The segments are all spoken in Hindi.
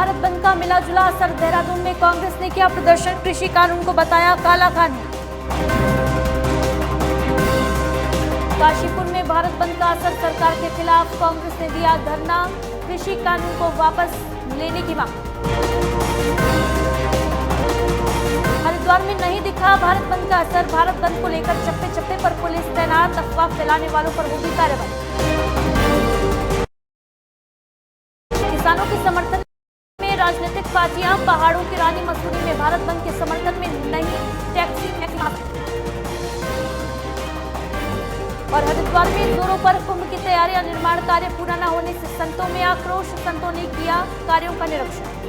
भारत बंद का मिला जुला असर। देहरादून में कांग्रेस ने किया प्रदर्शन, कृषि कानून को बताया काला कानून। काशीपुर में भारत बंद का असर, सरकार के खिलाफ कांग्रेस ने दिया धरना, कृषि कानून को वापस लेने की मांग। हरिद्वार में नहीं दिखा भारत बंद का असर, भारत बंद को लेकर चप्पे चप्पे पर पुलिस तैनात, अफवाह फैलाने वालों पर होगी कार्रवाई। किसानों के समर्थन में राजनीतिक पार्टियां, पहाड़ों की रानी मसूरी में भारत बंद के समर्थन में नहीं टैक्सी और हरिद्वार में जोरों पर कुंभ की तैयारियां, निर्माण कार्य पूरा न होने से संतों में आक्रोश, संतों ने किया कार्यों का निरीक्षण।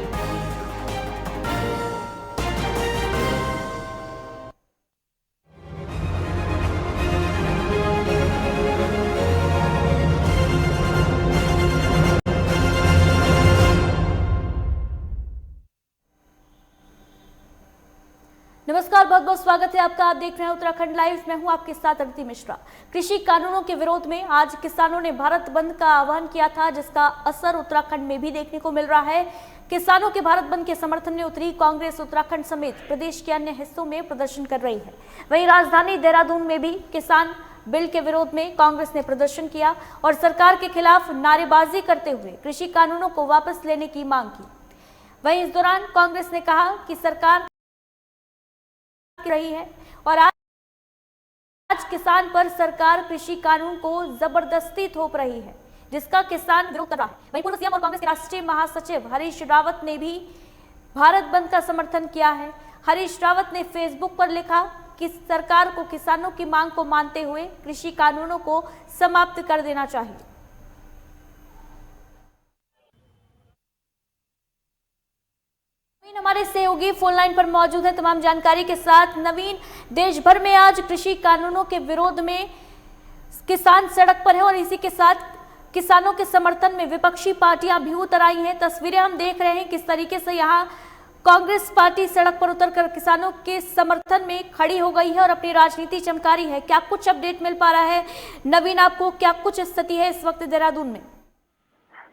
नमस्कार, बहुत बहुत स्वागत है आपका। आप देख रहे हैं उत्तराखंड लाइव। मैं हूं आपके साथ अदिति मिश्रा। कृषि कानूनों के विरोध में आज किसानों ने भारत बंद का आह्वान किया था, जिसका असर उत्तराखंड में भी देखने को मिल रहा है। किसानों के भारत बंद के समर्थन में उतरी कांग्रेस उत्तराखंड समेत प्रदेश के अन्य हिस्सों में प्रदर्शन कर रही है। वहीं राजधानी देहरादून में भी किसान बिल के विरोध में कांग्रेस ने प्रदर्शन किया और सरकार के खिलाफ नारेबाजी करते हुए कृषि कानूनों को वापस लेने की मांग की। वहीं इस दौरान कांग्रेस ने कहा कि सरकार रही है और आज किसान पर सरकार कृषि कानून को जबरदस्ती थोप रही है, जिसका किसान विरोध कर रहा है। वहीं पूर्व सीएम और कांग्रेस के राष्ट्रीय महासचिव हरीश रावत ने भी भारत बंद का समर्थन किया है। हरीश रावत ने फेसबुक पर लिखा कि सरकार को किसानों की मांग को मानते हुए कृषि कानूनों को समाप्त कर देना चाहिए। हमारे सहयोगी फोन लाइन पर मौजूद है तमाम जानकारी के साथ। नवीन, देश भर में आज कृषि कानूनों के विरोध में किसान सड़क पर है और इसी के साथ किसानों के समर्थन में विपक्षी पार्टियां भी उतर आई हैं। तस्वीरें हम देख रहे हैं किस तरीके से यहाँ कांग्रेस पार्टी सड़क पर उतरकर किसानों के समर्थन में खड़ी हो गई है और अपनी राजनीति चमका रही है। क्या कुछ अपडेट मिल पा रहा है नवीन आपको, क्या कुछ स्थिति है इस वक्त देहरादून में?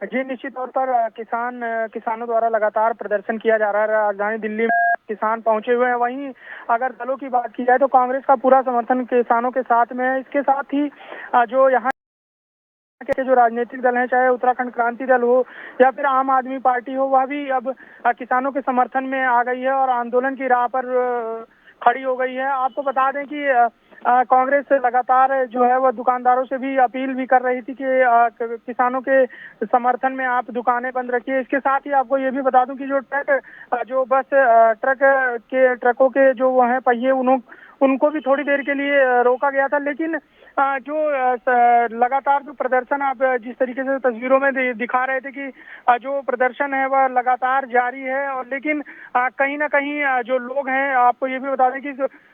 जी, निश्चित तौर पर किसानों द्वारा लगातार प्रदर्शन किया जा रहा है। राजधानी दिल्ली में किसान पहुंचे हुए हैं। वहीं अगर दलों की बात की जाए तो कांग्रेस का पूरा समर्थन किसानों के साथ में है। इसके साथ ही जो यहाँ के जो राजनीतिक दल हैं, चाहे उत्तराखंड क्रांति दल हो या फिर आम आदमी पार्टी हो, वह भी अब किसानों के समर्थन में आ गई है और आंदोलन की राह पर खड़ी हो गई है। आपको बता दें कि कांग्रेस लगातार जो है वह दुकानदारों से भी अपील भी कर रही थी कि किसानों के समर्थन में आप दुकानें बंद रखिए। इसके साथ ही आपको ये भी बता दूं कि जो ट्रकों के जो वो हैं पहिए, उनको भी थोड़ी देर के लिए रोका गया था। लेकिन जो लगातार जो प्रदर्शन आप जिस तरीके से तस्वीरों में दिखा रहे थे कि जो प्रदर्शन है वह लगातार जारी है। और लेकिन कहीं ना कहीं जो लोग हैं, आपको ये भी बता दें कि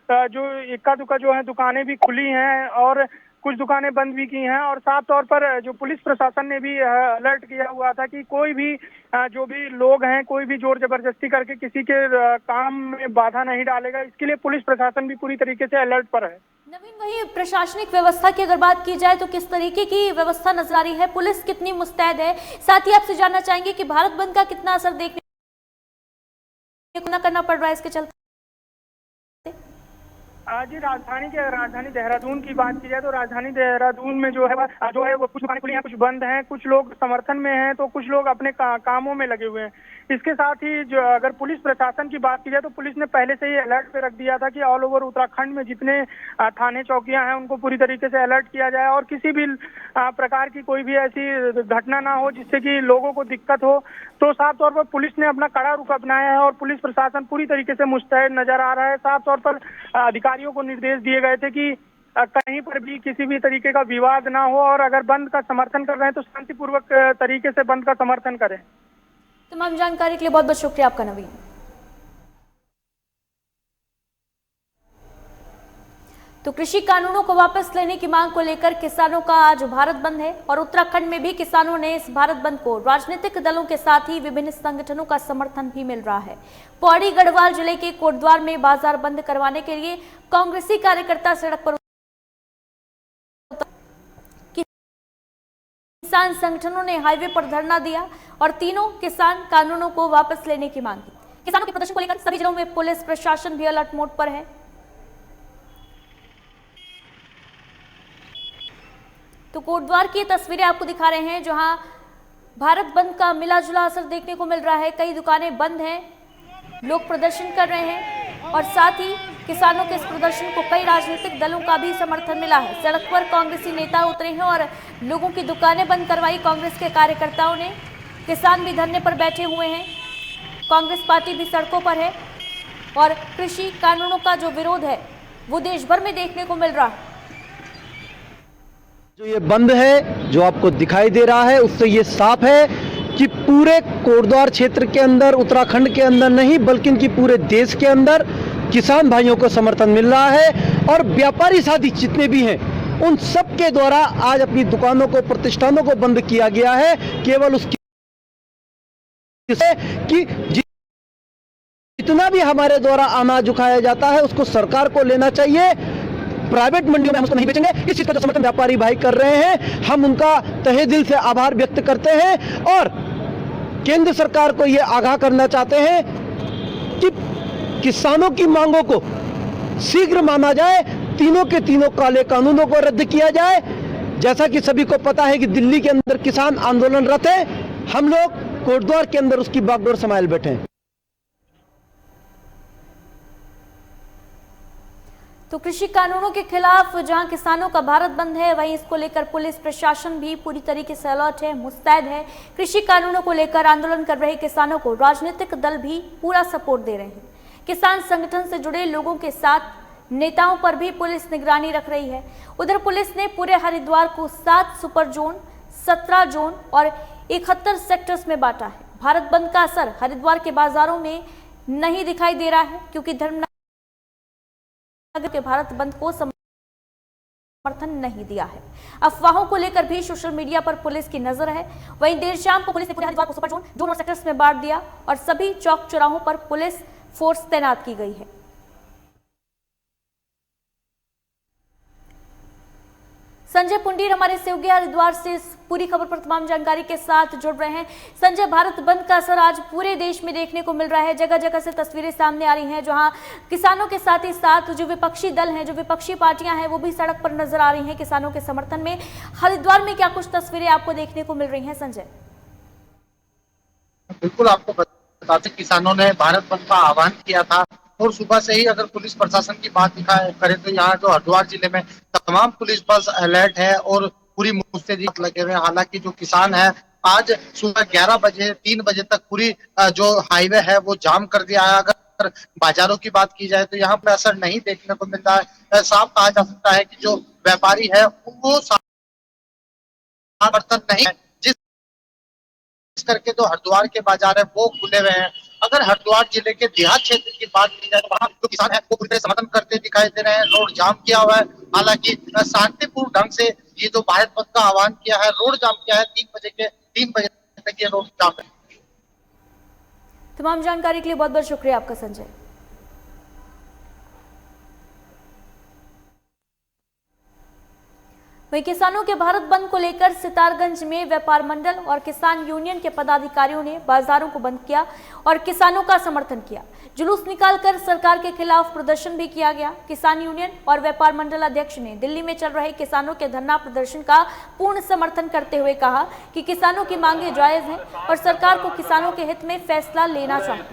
जो इक्का दुक्का जो है दुकानें भी खुली हैं और कुछ दुकानें बंद भी की हैं। और साफ तौर पर जो पुलिस प्रशासन ने भी अलर्ट किया हुआ था कि कोई भी जो भी लोग हैं, कोई भी जोर जबरदस्ती करके किसी के काम में बाधा नहीं डालेगा। इसके लिए पुलिस प्रशासन भी पूरी तरीके से अलर्ट पर है। नवीन, वही प्रशासनिक व्यवस्था की अगर बात की जाए तो किस तरीके की व्यवस्था नजर आ रही है, पुलिस कितनी मुस्तैद है? साथ ही आपसे जानना चाहेंगे कि भारत बंद का कितना असर देखने को करना पड़ रहा है इसके चलते? आज राजधानी देहरादून की बात की जाए तो राजधानी देहरादून में जो है वो कुछ दुकानें खुली हैं, कुछ बंद हैं, कुछ लोग समर्थन में हैं तो कुछ लोग अपने कामों में लगे हुए हैं। इसके साथ ही जो अगर पुलिस प्रशासन की बात की जाए तो पुलिस ने पहले से ही अलर्ट पे रख दिया था कि ऑल ओवर उत्तराखंड में जितने थाने चौकियां हैं उनको पूरी तरीके से अलर्ट किया जाए और किसी भी प्रकार की कोई भी ऐसी घटना ना हो जिससे कि लोगों को दिक्कत हो। तो साफ तौर पर पुलिस ने अपना कड़ा रुख अपनाया है और पुलिस प्रशासन पूरी तरीके से मुस्तैद नजर आ रहा है। साफ तौर पर अधिकारियों को निर्देश दिए गए थे कि कहीं पर भी किसी भी तरीके का विवाद ना हो और अगर बंद का समर्थन कर रहे हैं तो शांतिपूर्वक तरीके से बंद का समर्थन करें। तमाम जानकारी के लिए बहुत बहुत शुक्रिया आपका नवीन। तो कृषि कानूनों को वापस लेने की मांग को लेकर किसानों का आज भारत बंद है और उत्तराखंड में भी किसानों ने इस भारत बंद को राजनीतिक दलों के साथ ही विभिन्न संगठनों का समर्थन भी मिल रहा है। पौड़ी गढ़वाल जिले के कोटद्वार में बाजार बंद करवाने के लिए कांग्रेसी कार्यकर्ता सड़क पर किसान संगठनों ने हाईवे पर धरना दिया और तीनों किसान कानूनों को वापस लेने की मांग की। किसानों के प्रदर्शन को लेकर सभी जिलों में पुलिस प्रशासन भी अलर्ट मोड पर है। तो कोटद्वार की तस्वीरें आपको दिखा रहे हैं, जहां भारत बंद का मिला जुला असर देखने को मिल रहा है। कई दुकानें बंद हैं, लोग प्रदर्शन कर रहे हैं और साथ ही किसानों के इस प्रदर्शन को कई राजनीतिक दलों का भी समर्थन मिला है। सड़क पर कांग्रेसी नेता उतरे हैं और लोगों की दुकानें बंद करवाई कांग्रेस के कार्यकर्ताओं ने। किसान भी धरने पर बैठे हुए हैं, कांग्रेस पार्टी भी सड़कों पर है और कृषि कानूनों का जो विरोध है वो देश भर में देखने को मिल रहा है। जो ये बंद है जो आपको दिखाई दे रहा है, उससे ये साफ है कि पूरे कोटद्वार क्षेत्र के अंदर, उत्तराखंड के अंदर नहीं बल्कि इनकी पूरे देश के अंदर किसान भाइयों को समर्थन मिल रहा है और व्यापारी साथी जितने भी हैं उन सब के द्वारा आज अपनी दुकानों को, प्रतिष्ठानों को बंद किया गया है, केवल उसकी कि जितना भी हमारे द्वारा अनाज उठाया जाता है उसको सरकार को लेना चाहिए, प्राइवेट मंडियों में हम उसको नहीं बेचेंगे। इस चीज का जो समर्थन व्यापारी भाई कर रहे हैं, हम उनका तहे दिल से आभार व्यक्त करते हैं और केंद्र सरकार को यह आगाह करना चाहते हैं कि किसानों की मांगों को शीघ्र माना जाए, तीनों के तीनों काले कानूनों को रद्द किया जाए। जैसा कि सभी को पता है कि दिल्ली के अंदर किसान आंदोलनरत है, हम लोग कोटद्वार के अंदर उसकी बागडोर संभाल बैठे हैं। तो कृषि कानूनों के खिलाफ जहां किसानों का भारत बंद है, वहीं इसको लेकर पुलिस प्रशासन भी पूरी तरीके से अलर्ट है, मुस्तैद है। कृषि कानूनों को लेकर आंदोलन कर रहे किसानों को राजनीतिक दल भी पूरा सपोर्ट दे रहे हैं। किसान संगठन से जुड़े लोगों के साथ नेताओं पर भी पुलिस निगरानी रख रही है। उधर पुलिस ने पूरे हरिद्वार को 7 सुपर जोन, 17 जोन और 71 सेक्टर्स में बांटा है। भारत बंद का असर हरिद्वार के बाजारों में नहीं दिखाई दे रहा है क्योंकि धर्मनगर के भारत बंद को समर्थन नहीं दिया है। अफवाहों को लेकर भी सोशल मीडिया पर पुलिस की नजर है। वहीं देर शाम को पुलिस ने पूरे हरिद्वार को सुपर जोन और सेक्टर्स में बांट दिया और सभी चौक चौराहों पर पुलिस फोर्स तैनात की गई है। संजय पुंडीर हमारे सहयोगी हरिद्वार से इस पूरी खबर पर तमाम जानकारी के साथ जुड़ रहे हैं। संजय, भारत बंद का असर आज पूरे देश में देखने को मिल रहा है। जगह जगह से तस्वीरें सामने आ रही हैं जहां किसानों के साथ ही साथ जो विपक्षी दल हैं, जो विपक्षी पार्टियां हैं, वो भी सड़क पर नजर आ रही हैं किसानों के समर्थन में। हरिद्वार में क्या कुछ तस्वीरें आपको देखने को मिल रही हैं संजय? बिल्कुल, आपको बताते किसानों ने भारत बंद का आह्वान किया था और सुबह से ही अगर पुलिस प्रशासन की बात करें तो यहाँ जो हरिद्वार जिले में तमाम पुलिस बल अलर्ट है और पूरी मुस्तैदी लगे हुए हैं। हालांकि जो किसान है आज सुबह 11 बजे 3 बजे तक पूरी जो हाईवे है वो जाम कर दिया है। अगर बाजारों की बात की जाए तो यहाँ पे असर नहीं देखने को मिल रहा है। साफ कहा जा सकता है कि जो व्यापारी है वो समर्थन नहीं है, जिस करके जो हरिद्वार के बाजार है वो खुले हुए हैं। अगर हरिद्वार जिले के देहात क्षेत्र की बात की जाए तो वहाँ जो किसान है वो पूरे समर्थन करते दिखाई दे रहे हैं। रोड जाम किया हुआ है, हालांकि शांतिपूर्ण ढंग से ये जो भारत बंद का आह्वान किया है, रोड जाम किया है 3 बजे तक ये रोड जाम है। तमाम जानकारी के लिए बहुत बहुत शुक्रिया आपका संजय। वहीं किसानों के भारत बंद को लेकर सितारगंज में व्यापार मंडल और किसान यूनियन के पदाधिकारियों ने बाजारों को बंद किया और किसानों का समर्थन किया। जुलूस निकालकर सरकार के खिलाफ प्रदर्शन भी किया गया। किसान यूनियन और व्यापार मंडल अध्यक्ष ने दिल्ली में चल रहे किसानों के धरना प्रदर्शन का पूर्ण समर्थन करते हुए कहा कि किसानों की मांगे जायज हैं और सरकार को किसानों के हित में फैसला लेना चाहिए।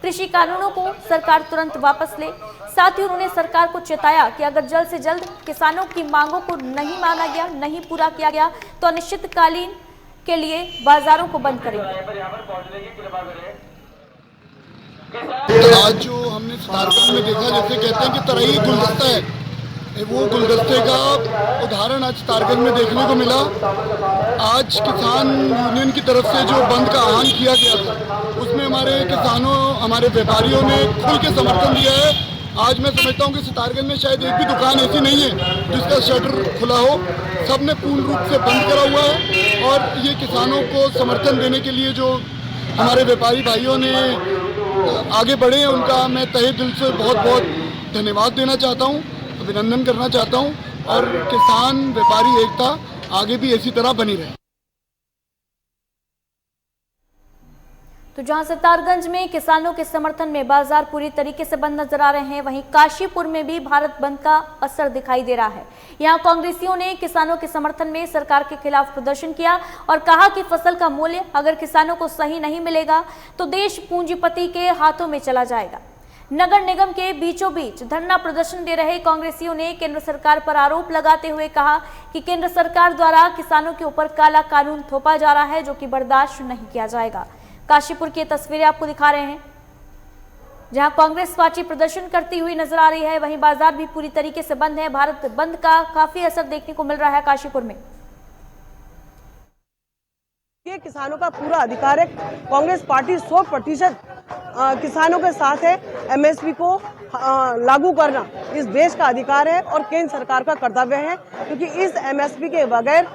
कृषि कानूनों को सरकार तुरंत वापस ले। साथ ही उन्होंने सरकार को चेताया कि अगर जल्द से जल्द किसानों की मांगों को नहीं माना गया, नहीं पूरा किया गया तो अनिश्चितकालीन के लिए बाजारों को बंद करेंगे। आज जो हमने सितारगंज में देखा, जैसे कहते हैं कि तरही गुलदस्ता है, वो गुलदस्ते का उदाहरण आज सितारगंज में देखने को मिला। आज किसान यूनियन की तरफ से जो बंद का आह्वान किया गया था उसमें हमारे किसानों, हमारे व्यापारियों ने खुल के समर्थन दिया है। आज मैं समझता हूँ कि सितारगंज में शायद एक भी दुकान ऐसी नहीं है जिसका शटर खुला हो, सब ने पूर्ण रूप से बंद करा हुआ है। और ये किसानों को समर्थन देने के लिए जो हमारे व्यापारी भाइयों ने आगे बढ़े हैं, उनका मैं तहे दिल से बहुत बहुत धन्यवाद देना चाहता हूँ, अभिनंदन करना चाहता हूँ। और किसान व्यापारी एकता आगे भी इसी तरह बनी रहे। तो जहां सितारगंज में किसानों के समर्थन में बाजार पूरी तरीके से बंद नजर आ रहे हैं, वहीं काशीपुर में भी भारत बंद का असर दिखाई दे रहा है। यहां कांग्रेसियों ने किसानों के समर्थन में सरकार के खिलाफ प्रदर्शन किया और कहा कि फसल का मूल्य अगर किसानों को सही नहीं मिलेगा तो देश पूंजीपति के हाथों में चला जाएगा। नगर निगम के बीचों बीच धरना प्रदर्शन दे रहे कांग्रेसियों ने केंद्र सरकार पर आरोप लगाते हुए कहा कि केंद्र सरकार द्वारा किसानों के ऊपर काला कानून थोपा जा रहा है, जो कि बर्दाश्त नहीं किया जाएगा। काशीपुर की तस्वीरें आपको दिखा रहे हैं, जहां कांग्रेस पार्टी प्रदर्शन करती हुई नजर आ रही है। वहीं बाजार भी पूरी तरीके से बंद है। भारत बंद का काफी असर देखने को मिल रहा है काशीपुर में। ये किसानों का पूरा अधिकार है। कांग्रेस पार्टी 100% किसानों के साथ है। एमएसपी को लागू करना इस देश का अधिकार है और केंद्र सरकार का कर्तव्य है, क्योंकि इस एमएसपी के बगैर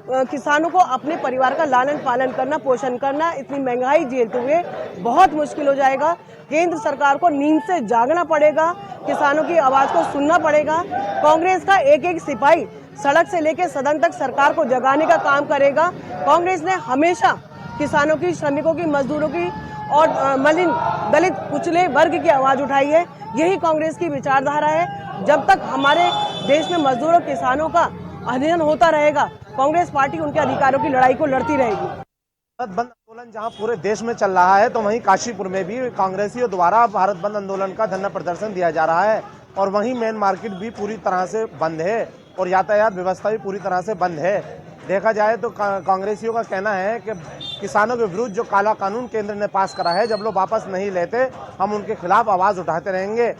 किसानों को अपने परिवार का लालन पालन करना, पोषण करना, इतनी महंगाई झेलते हुए बहुत मुश्किल हो जाएगा। केंद्र सरकार को नींद से जागना पड़ेगा, किसानों की आवाज को सुनना पड़ेगा। कांग्रेस का एक एक सिपाही सड़क से लेकर सदन तक सरकार को जगाने का काम करेगा। कांग्रेस ने हमेशा किसानों की, श्रमिकों की, मजदूरों की और मलिन दलित कुचले वर्ग की आवाज उठाई है। यही कांग्रेस की विचारधारा है। जब तक हमारे देश में मजदूरों, किसानों का अध्ययन होता रहेगा, कांग्रेस पार्टी उनके अधिकारों की लड़ाई को लड़ती रहेगी। भारत बंद आंदोलन जहां पूरे देश में चल रहा है, तो वहीं काशीपुर में भी कांग्रेसियों द्वारा भारत बंद आंदोलन का धरना प्रदर्शन दिया जा रहा है और वहीं मेन मार्केट भी पूरी तरह से बंद है और यातायात व्यवस्था भी पूरी तरह से बंद है। देखा जाए तो कांग्रेसियों का कहना है कि किसानों के विरुद्ध जो काला कानून केंद्र ने पास करा है, जब लोग वापस नहीं लेते हम उनके खिलाफ आवाज उठाते रहेंगे।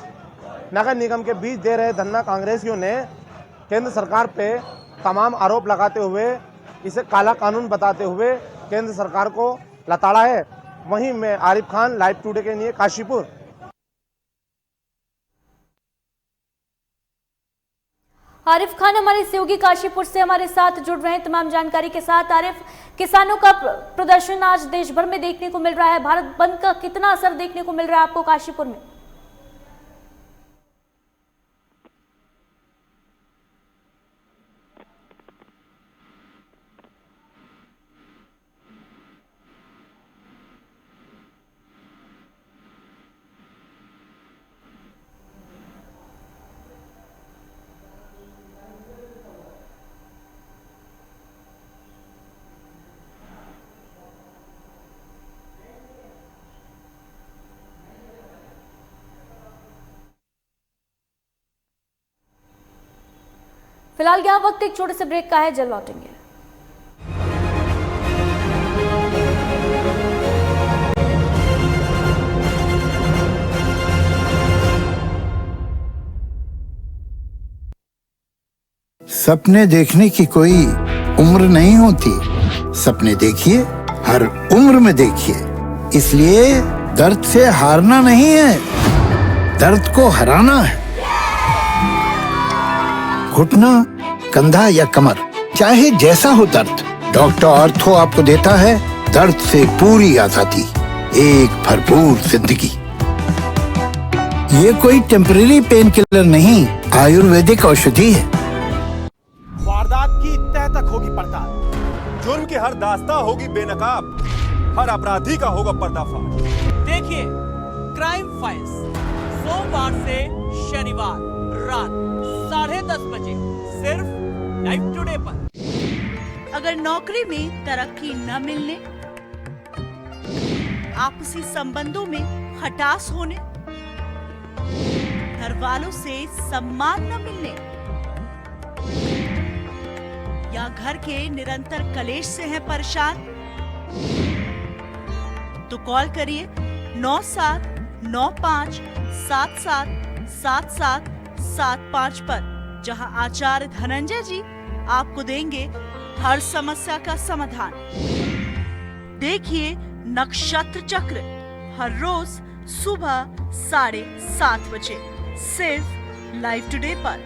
नगर निगम के बीच दे रहे धरना कांग्रेसियों ने केंद्र सरकार पे तमाम आरोप लगाते हुए, इसे काला कानून बताते हुए केंद्र सरकार को लताड़ा है। वहीं मैं आरिफ खान, लाइव टुडे के लिए काशीपुर। आरिफ खान हमारे सहयोगी काशीपुर से हमारे साथ जुड़ रहे हैं तमाम जानकारी के साथ। आरिफ, किसानों का प्रदर्शन आज देश भर में देखने को मिल रहा है, भारत बंद का कितना असर देखने को मिल रहा है आपको काशीपुर में? फिलहाल यहाँ वक्त एक छोटे से ब्रेक का है, जल्द लौटेंगे। सपने देखने की कोई उम्र नहीं होती। सपने देखिए, हर उम्र में देखिए। इसलिए दर्द से हारना नहीं है, दर्द को हराना है। घुटना, कंधा या कमर, चाहे जैसा हो दर्द, डॉक्टर ऑर्थो आपको देता है दर्द से पूरी आजादी, एक भरपूर जिंदगी। ये कोई टेम्परेरी पेन किलर नहीं, आयुर्वेदिक औषधि है। वारदात की तह तक होगी पड़ताल, जुर्म की हर दास्तां होगी बेनकाब, हर अपराधी का होगा पर्दाफाश। देखिए क्राइम फाइल्स सोमवार से शनिवार रात 10:30 बजे सिर्फ लाइव टुडे पर। अगर नौकरी में तरक्की न मिलने, आपसी संबंधों में खटास होने, घर वालों से सम्मान न मिलने या घर के निरंतर कलेश से हैं परेशान, तो कॉल करिए 9795777775 पर, जहां आचार्य धनंजय जी आपको देंगे हर समस्या का समाधान। देखिए नक्षत्र चक्र हर रोज सुबह 7:30 बजे सिर्फ लाइव टुडे पर।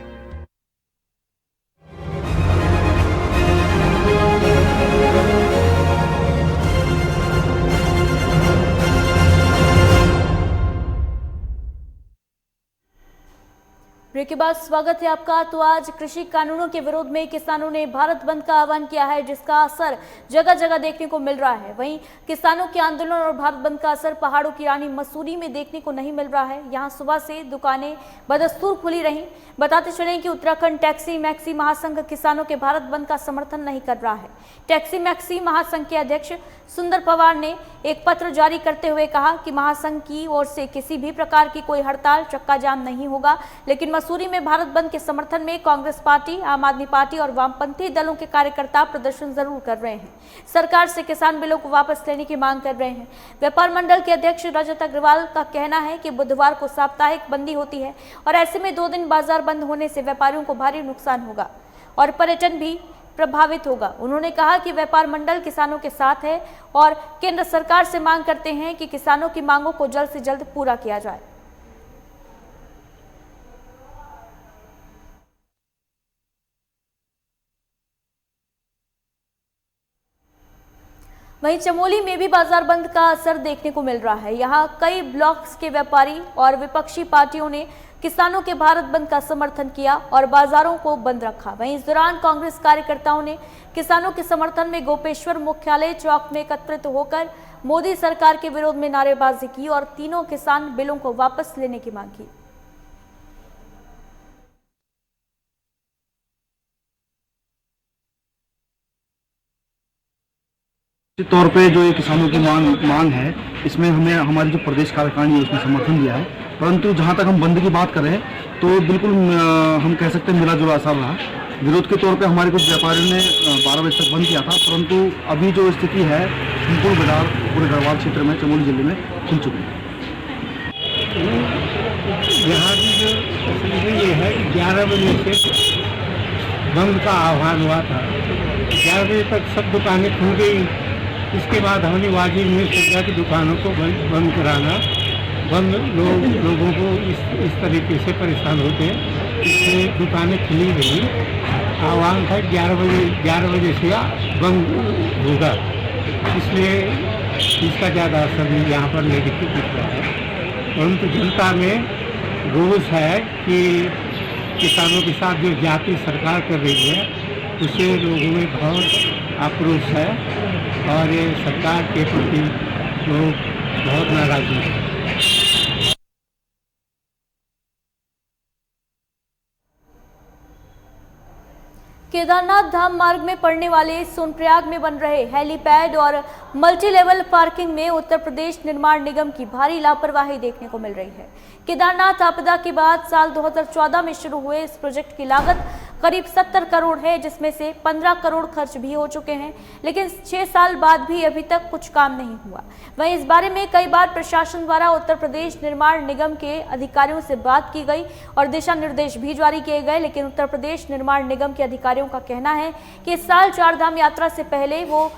ब्रेक के बाद स्वागत है आपका। तो आज कृषि कानूनों के विरोध में किसानों ने भारत बंद का आह्वान किया है, जिसका असर जगह जगह देखने को मिल रहा है। वहीं किसानों के आंदोलन और भारत बंद का असर पहाड़ों की रानी मसूरी में देखने को नहीं मिल रहा है। यहां सुबह से दुकानें बदस्तूर खुली रहीं। बताते चलें कि उत्तराखंड टैक्सी मैक्सी महासंघ किसानों के भारत बंद का समर्थन नहीं कर रहा है। टैक्सी मैक्सी महासंघ के अध्यक्ष सुंदर पवार ने एक पत्र जारी करते हुए कहा कि महासंघ की ओर से किसी भी प्रकार की कोई हड़ताल चक्का जाम नहीं होगा, लेकिन मसूरी में भारत बंद के समर्थन में कांग्रेस पार्टी, आम आदमी पार्टी और वामपंथी दलों के कार्यकर्ता प्रदर्शन जरूर कर रहे हैं। सरकार से किसान बिलों को वापस लेने की मांग कर रहे हैं। व्यापार मंडल के अध्यक्ष रजत अग्रवाल का कहना है कि बुधवार को साप्ताहिक बंदी होती है और ऐसे में 2 दिन बाजार बंद होने से व्यापारियों को भारी नुकसान होगा और पर्यटन भी प्रभावित होगा। उन्होंने कहा कि व्यापार मंडल किसानों के साथ है और केंद्र सरकार से मांग करते हैं कि किसानों की मांगों को जल्द से जल्द पूरा किया जाए। वहीं चमोली में भी बाजार बंद का असर देखने को मिल रहा है। यहां कई ब्लॉक्स के व्यापारी और विपक्षी पार्टियों ने किसानों के भारत बंद का समर्थन किया और बाजारों को बंद रखा। वहीं इस दौरान कांग्रेस कार्यकर्ताओं ने किसानों के समर्थन में गोपेश्वर मुख्यालय चौक में एकत्रित होकर मोदी सरकार के विरोध में नारेबाजी की और तीनों किसान बिलों को वापस लेने की मांग की। निश्चित तौर पे जो ये किसानों की मांग है, इसमें हमें हमारी जो प्रदेश कार्यकारिणी है उसने समर्थन दिया है। परंतु जहाँ तक हम बंद की बात करें तो बिल्कुल हम कह सकते हैं मिला जुला असर रहा। विरोध के तौर पे हमारे कुछ व्यापारियों ने 12 बजे तक बंद किया था, परंतु अभी जो स्थिति है संपूर्ण बाजार पूरे गढ़वाल क्षेत्र में चमोली जिले में खुल चुके हैं। यहाँ की जो स्थिति ये है कि 11 बजे से बंद का आह्वान हुआ था। 11 बजे तक सब दुकानें खुल गई। इसके बाद हमने वाजिब में सोचा कि दुकानों को बंद कराना, लोगों को इस तरीके से परेशान होते हैं, इसलिए दुकानें खुली रही। आह्वान था 11 बजे से बंद होगा, इसलिए इसका ज़्यादा असर भी यहाँ पर नेगेटिव दिख रहा है। परंतु जनता में रोष है कि किसानों के साथ जो जाति सरकार कर रही है उससे लोगों में बहुत आक्रोश है और ये सरकार के प्रति लोग बहुत नाराज हैं। केदारनाथ धाम मार्ग में पड़ने वाले सोनप्रयाग में बन रहे हेलीपैड और मल्टी लेवल पार्किंग में उत्तर प्रदेश निर्माण निगम की भारी लापरवाही देखने को मिल रही है। केदारनाथ आपदा के बाद साल 2014 में शुरू हुए इस प्रोजेक्ट की लागत करीब 70 करोड़ है, जिसमें से 15 करोड़ खर्च भी हो चुके हैं, लेकिन 6 साल बाद भी अभी तक कुछ काम नहीं हुआ। वहीं इस बारे में कई बार प्रशासन द्वारा उत्तर प्रदेश निर्माण निगम के अधिकारियों से बात की गई और दिशा निर्देश भी जारी किए गए, लेकिन उत्तर प्रदेश निर्माण निगम के अधिकारियों का कहना है कि इस साल 4 धाम यात्रा से पहले वो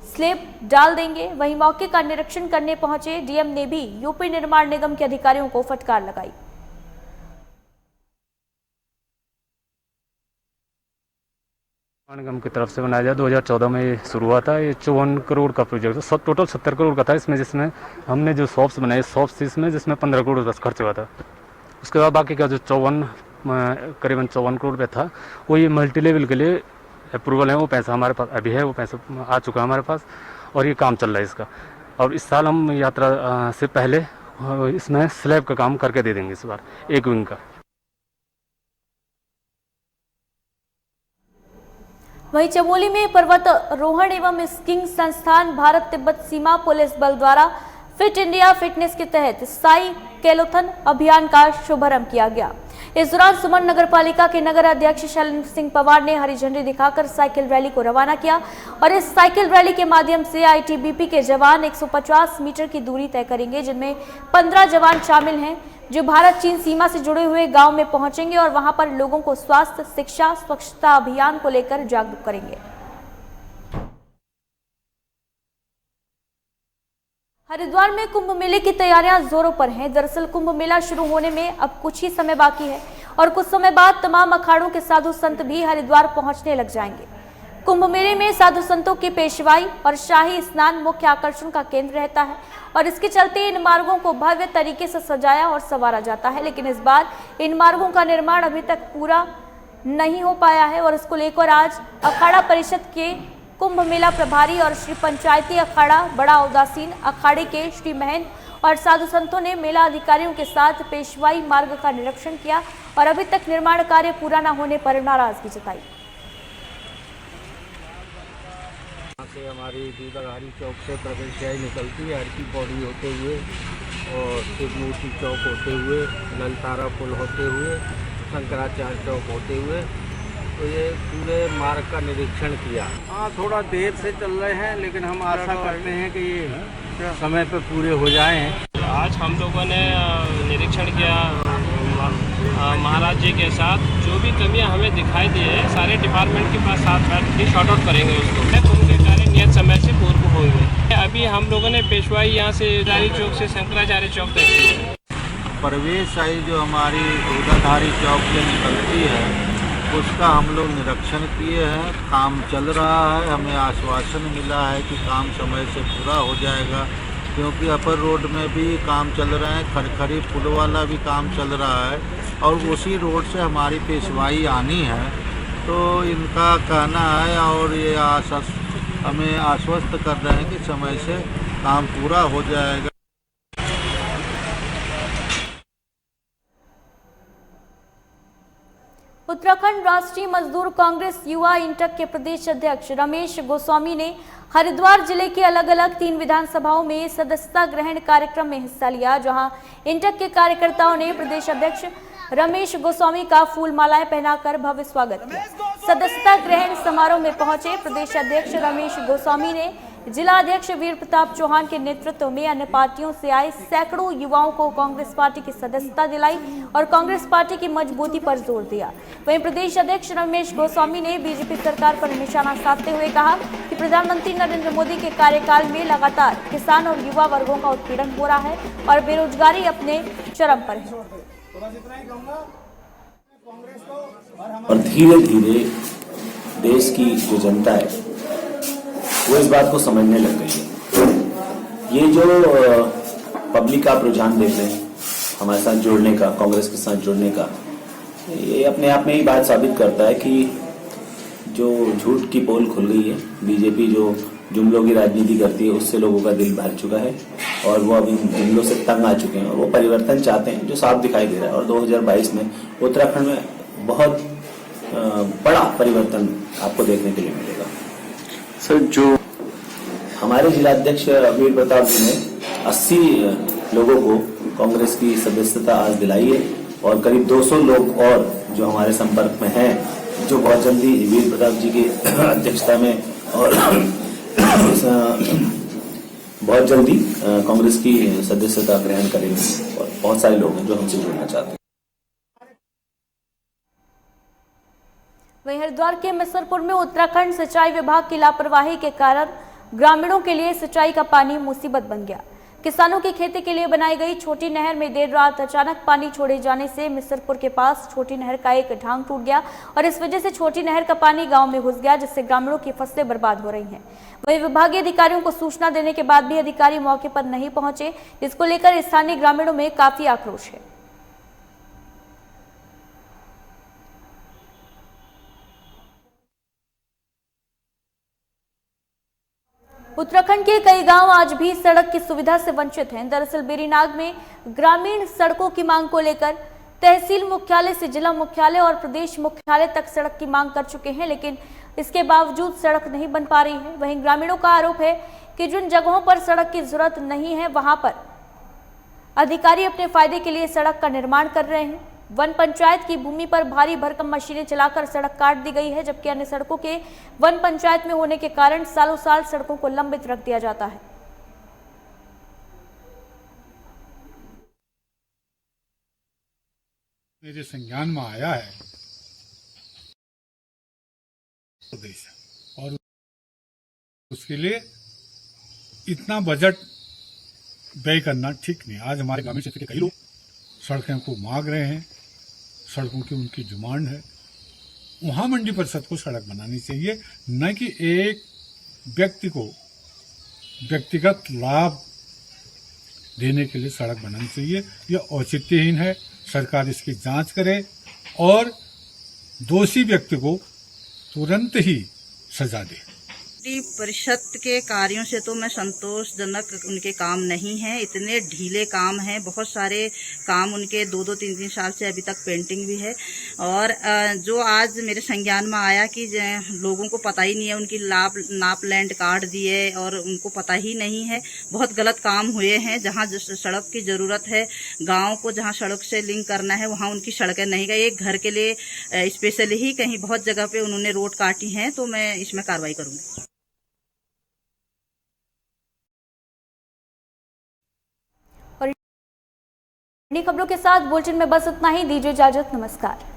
स्लैब डाल देंगे। वहीं मौके का निरीक्षण करने पहुंचे डीएम ने भी यूपी निर्माण निगम के अधिकारियों को फटकार लगाई। निगम की तरफ से बनाया गया 2014 में ये शुरू हुआ था। ये 54 करोड़ का प्रोजेक्ट था, टोटल 70 करोड़ का था। जिसमें हमने जो शॉप्स बनाए शॉप्स जिसमें 15 करोड़ बस खर्च हुआ था। उसके बाद बाकी का जो करीबन 54 करोड़ पे था वो ये मल्टी लेवल के लिए अप्रूवल है, वो पैसा हमारे पास अभी है, वो पैसा आ चुका है हमारे पास और ये काम चल रहा है इसका। और इस साल हम यात्रा से पहले इसमें स्लैब का काम करके दे देंगे इस बार, एक विंग का। वहीं चमोली में पर्वत रोहण एवं स्कीइंग संस्थान भारत तिब्बत सीमा पुलिस बल द्वारा फिट इंडिया फिटनेस के तहत साइक्लोथन अभियान का शुभारंभ किया गया। इस दौरान सुमन नगर पालिका के नगर अध्यक्ष शैलेंद्र सिंह पवार ने हरी झंडी दिखाकर साइकिल रैली को रवाना किया और इस साइकिल रैली के माध्यम से आईटीबीपी के जवान 150 मीटर की दूरी तय करेंगे, जिनमें 15 जवान शामिल हैं जो भारत चीन सीमा से जुड़े हुए गांव में पहुंचेंगे और वहां पर लोगों को स्वास्थ्य, शिक्षा, स्वच्छता अभियान को लेकर जागरूक करेंगे। हरिद्वार में कुंभ मेले की तैयारियां जोरों पर हैं। दरअसल कुंभ मेला शुरू होने में अब कुछ ही समय बाकी है और कुछ समय बाद तमाम अखाड़ों के साधु संत भी हरिद्वार पहुंचने लग जाएंगे। कुंभ मेले में साधु संतों की पेशवाई और शाही स्नान मुख्य आकर्षण का केंद्र रहता है और इसके चलते इन मार्गों को भव्य तरीके से सजाया और संवारा जाता है। लेकिन इस बार इन मार्गों का निर्माण अभी तक पूरा नहीं हो पाया है और इसको लेकर आज अखाड़ा परिषद के कुंभ मेला प्रभारी और श्री पंचायती अखाड़ा बड़ा उदासीन अखाड़े के श्री महंत और साधु संतों ने मेला अधिकारियों के साथ पेशवाई मार्ग का निरीक्षण किया और अभी तक निर्माण कार्य पूरा न होने पर नाराजगी जताई। से हमारी दूधाधारी चौक से प्रवेश निकलती है, हर की पौड़ी होते हुए और शिवमूर्ति चौक होते हुए, ललतारा पुल होते हुए, शंकराचार्य चौक होते हुए, तो ये पूरे मार्ग का निरीक्षण किया। हाँ, थोड़ा देर से चल रहे हैं लेकिन हम आशा करते हैं कि ये समय पर पूरे हो जाएं। आज हम लोगों ने निरीक्षण किया महाराज जी के साथ, जो भी कमियां हमें दिखाई दी है सारे डिपार्टमेंट के पास साथ बैठ के शॉर्ट आउट करेंगे उसको, उनके कार्य नियत समय से पूर्व होंगे। अभी हम लोगों ने पेशवाई यहाँ से दारी चौक से शंकराचार्य चौक तक की है। प्रवेश आई जो हमारी दूधाधारी चौक से निकलती है उसका हम लोग निरीक्षण किए हैं, काम चल रहा है। हमें आश्वासन मिला है कि काम समय से पूरा हो जाएगा, क्योंकि अपर रोड में भी काम चल रहे हैं, खरखरी पुल वाला भी काम चल रहा है और उसी रोड से हमारी पेशवाई आनी है। तो इनका कहना है और ये हमें आश्वस्त कर रहे हैं कि समय से काम पूरा हो जाएगा। उत्तराखंड राष्ट्रीय मजदूर कांग्रेस युवा इंटक के प्रदेश अध्यक्ष रमेश गोस्वामी ने हरिद्वार जिले के अलग अलग 3 विधानसभाओं में सदस्यता ग्रहण कार्यक्रम में हिस्सा लिया, जहां इंटक के कार्यकर्ताओं ने प्रदेश अध्यक्ष रमेश गोस्वामी का फूल मालाएं पहनाकर भव्य स्वागत किया। सदस्यता ग्रहण समारोह में पहुंचे प्रदेश अध्यक्ष रमेश गोस्वामी ने जिला अध्यक्ष वीर प्रताप चौहान के नेतृत्व में अन्य पार्टियों से आए सैकड़ों युवाओं को कांग्रेस पार्टी की सदस्यता दिलाई और कांग्रेस पार्टी की मजबूती पर जोर दिया। वहीं प्रदेश अध्यक्ष रमेश गोस्वामी ने बीजेपी सरकार पर निशाना साधते हुए कहा कि प्रधानमंत्री नरेंद्र मोदी के कार्यकाल में लगातार किसान और युवा वर्गों का उत्पीड़न हो रहा है और बेरोजगारी अपने चरम पर है। और धीरे धीरे देश की जो जनता है वो इस बात को समझने लग गई है। ये जो पब्लिक आप रुझान देख रहे हैं हमारे साथ जुड़ने का, कांग्रेस के साथ जुड़ने का, ये अपने आप में ही बात साबित करता है कि जो झूठ की पोल खुल गई है। बीजेपी जो जुमलों की राजनीति करती है उससे लोगों का दिल भर चुका है और वो अब इन जुमलों से तंग आ चुके हैं और वो परिवर्तन चाहते हैं जो साफ दिखाई दे रहा है। और 2022 में उत्तराखंड में बहुत बड़ा परिवर्तन आपको देखने के लिए मिलेगा। सर, जो हमारे जिलाध्यक्ष वीर प्रताप जी ने 80 लोगों को कांग्रेस की सदस्यता आज दिलाई है और करीब 200 लोग और जो हमारे संपर्क में हैं, जो बहुत जल्दी वीर प्रताप जी की अध्यक्षता में और बहुत जल्दी कांग्रेस की सदस्यता ग्रहण करेंगे और बहुत सारे लोग हैं जो हमसे जुड़ना चाहते हैं। वहीं हरिद्वार के मिसरपुर में उत्तराखंड सिंचाई विभाग की लापरवाही के कारण ग्रामीणों के लिए सिंचाई का पानी मुसीबत बन गया। किसानों की खेती के लिए बनाई गई छोटी नहर में देर रात अचानक पानी छोड़े जाने से मिसरपुर के पास छोटी नहर का एक ढांग टूट गया और इस वजह से छोटी नहर का पानी गांव में घुस गया, जिससे ग्रामीणों की फसलें बर्बाद हो रही हैं। वहीं विभागीय अधिकारियों को सूचना देने के बाद भी अधिकारी मौके पर नहीं पहुंचे, जिसको लेकर स्थानीय ग्रामीणों में काफी आक्रोश है। उत्तराखंड के कई गांव आज भी सड़क की सुविधा से वंचित हैं। दरअसल बेरीनाग में ग्रामीण सड़कों की मांग को लेकर तहसील मुख्यालय से जिला मुख्यालय और प्रदेश मुख्यालय तक सड़क की मांग कर चुके हैं, लेकिन इसके बावजूद सड़क नहीं बन पा रही है। वहीं ग्रामीणों का आरोप है कि जिन जगहों पर सड़क की जरूरत नहीं है वहां पर अधिकारी अपने फायदे के लिए सड़क का निर्माण कर रहे हैं। वन पंचायत की भूमि पर भारी भरकम मशीनें चलाकर सड़क काट दी गई है, जबकि अन्य सड़कों के वन पंचायत में होने के कारण सालों साल सड़कों को लंबित रख दिया जाता है। मेरे संज्ञान में आया है और उसके लिए इतना बजट व्यय करना ठीक नहीं। आज हमारे ग्रामीण क्षेत्र के कई लोग सड़कों को मांग रहे हैं, सड़कों की उनकी डिमांड है, वहां मंडी परिषद को सड़क बनानी चाहिए, न कि एक व्यक्ति को व्यक्तिगत लाभ देने के लिए सड़क बनानी चाहिए। यह औचित्यहीन है। सरकार इसकी जांच करे और दोषी व्यक्ति को तुरंत ही सजा दे। परिषद के कार्यों से तो मैं संतोषजनक उनके काम नहीं हैं। इतने ढीले काम हैं, बहुत सारे काम उनके 2-2, 3-3 साल से अभी तक पेंटिंग भी है। और जो आज मेरे संज्ञान में आया कि लोगों को पता ही नहीं है, उनकी नाप लैंड काट दिए और उनको पता ही नहीं है। बहुत गलत काम हुए हैं। जहाँ सड़क की ज़रूरत है, गाँव को जहाँ सड़क से लिंक करना है, वहाँ उनकी सड़कें नहीं गई। एक घर के लिए स्पेशली ही कहीं बहुत जगह पे उन्होंने रोड काटी हैं, तो मैं इसमें कार्रवाई करूँगी। खबरों के साथ बुलेटिन में बस इतना ही। दीजिए इजाजत। नमस्कार।